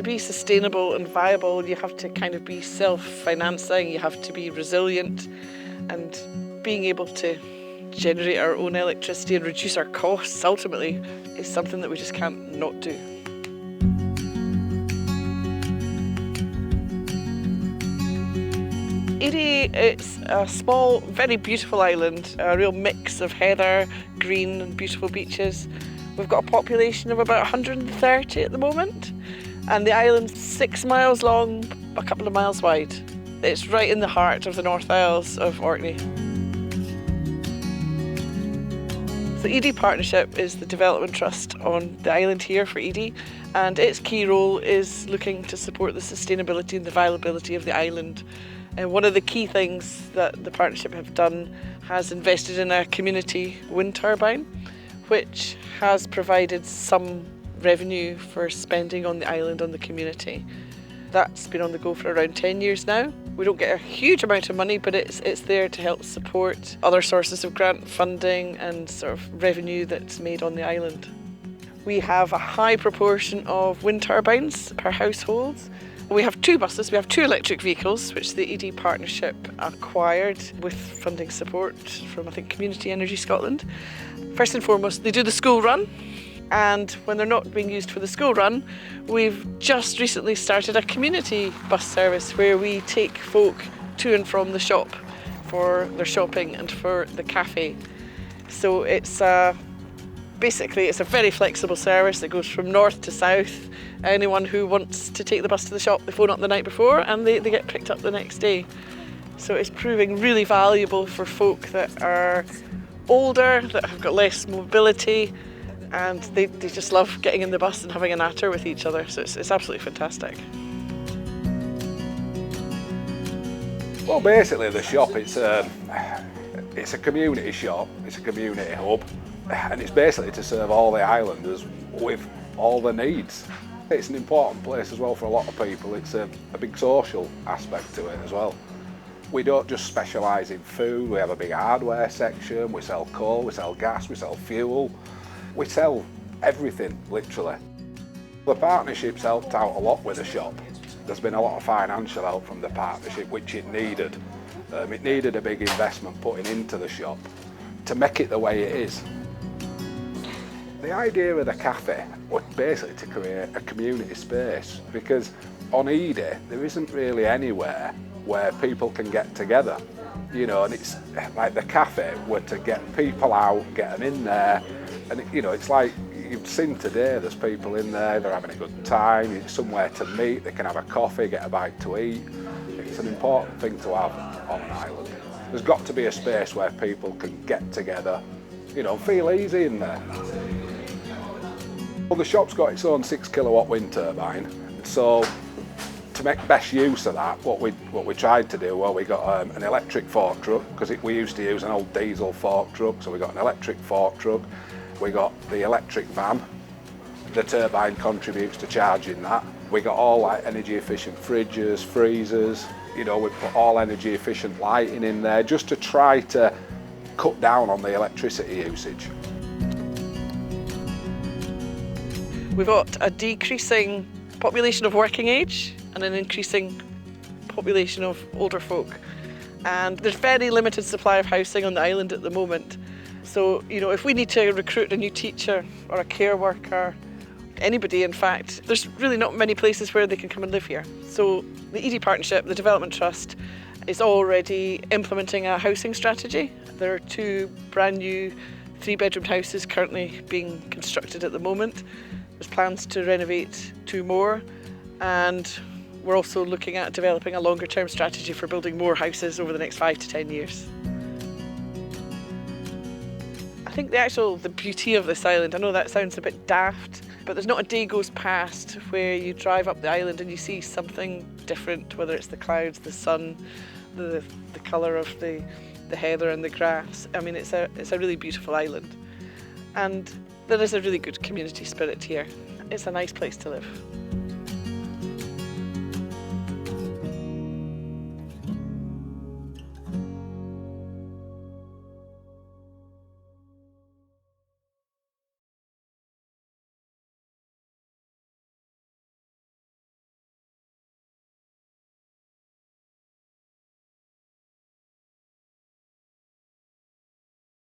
to be sustainable and viable, you have to kind of be self-financing, you have to be resilient, and being able to generate our own electricity and reduce our costs ultimately is something that we just can't not do. Eday, it's a small, very beautiful island, a real mix of heather, green and beautiful beaches. We've got a population of about 130 at the moment, and the island's 6 miles long, a couple of miles wide. It's right in the heart of the North Isles of Orkney. The Eday Partnership is the development trust on the island here for Eday, and its key role is looking to support the sustainability and the viability of the island. And one of the key things that the partnership have done has invested in a community wind turbine, which has provided some revenue for spending on the island, on the community. That's been on the go for around 10 years now. We don't get a huge amount of money, but it's there to help support other sources of grant funding and sort of revenue that's made on the island. We have a high proportion of wind turbines per household. We have 2 buses, we have 2 electric vehicles, which the Eday Partnership acquired with funding support from, I think, Community Energy Scotland. First and foremost, they do the school run, and when they're not being used for the school run, we've just recently started a community bus service where we take folk to and from the shop for their shopping and for the cafe. So it's basically it's a very flexible service that goes from north to south. Anyone who wants to take the bus to the shop, they phone up the night before and they get picked up the next day. So it's proving really valuable for folk that are older, that have got less mobility, and they just love getting in the bus and having a natter with each other. So it's absolutely fantastic. Well, basically the shop, it's a community shop, it's a community hub, and it's basically to serve all the islanders with all the needs. It's an important place as well for a lot of people. It's a big social aspect to it as well. We don't just specialise in food, we have a big hardware section, we sell coal, we sell gas, we sell fuel. We sell everything, literally. The partnership's helped out a lot with the shop. There's been a lot of financial help from the partnership, which it needed. It needed a big investment putting into the shop to make it the way it is. The idea of the cafe was basically to create a community space, because on Eday there isn't really anywhere where people can get together, you know, and it's like the cafe were to get people out, get them in there, and you know, it's like you've seen today, there's people in there, they're having a good time, it's somewhere to meet, they can have a coffee, get a bite to eat. It's an important thing to have on an island. There's got to be a space where people can get together, you know, feel easy in there. Well, the shop's got its own 6 kilowatt wind turbine, so to make best use of that, what we tried to do, well, we got an electric fork truck, because we used to use an old diesel fork truck, so we got an electric fork truck. We got the electric van. The turbine contributes to charging that. We got all like energy efficient fridges, freezers, you know, we put all energy efficient lighting in there just to try to cut down on the electricity usage. We've got a decreasing population of working age and an increasing population of older folk. And there's very limited supply of housing on the island at the moment. So, you know, if we need to recruit a new teacher or a care worker, anybody in fact, there's really not many places where they can come and live here. So the Eday Partnership, the Development Trust, is already implementing a housing strategy. There are 2 brand new 3-bedroom houses currently being constructed at the moment. There's plans to renovate 2 more, and we're also looking at developing a longer term strategy for building more houses over the next 5 to 10 years. I think the beauty of this island, I know that sounds a bit daft, but there's not a day goes past where you drive up the island and you see something different, whether it's the clouds, the sun, the colour of the heather and the grass. I mean, it's a really beautiful island. And there is a really good community spirit here. It's a nice place to live.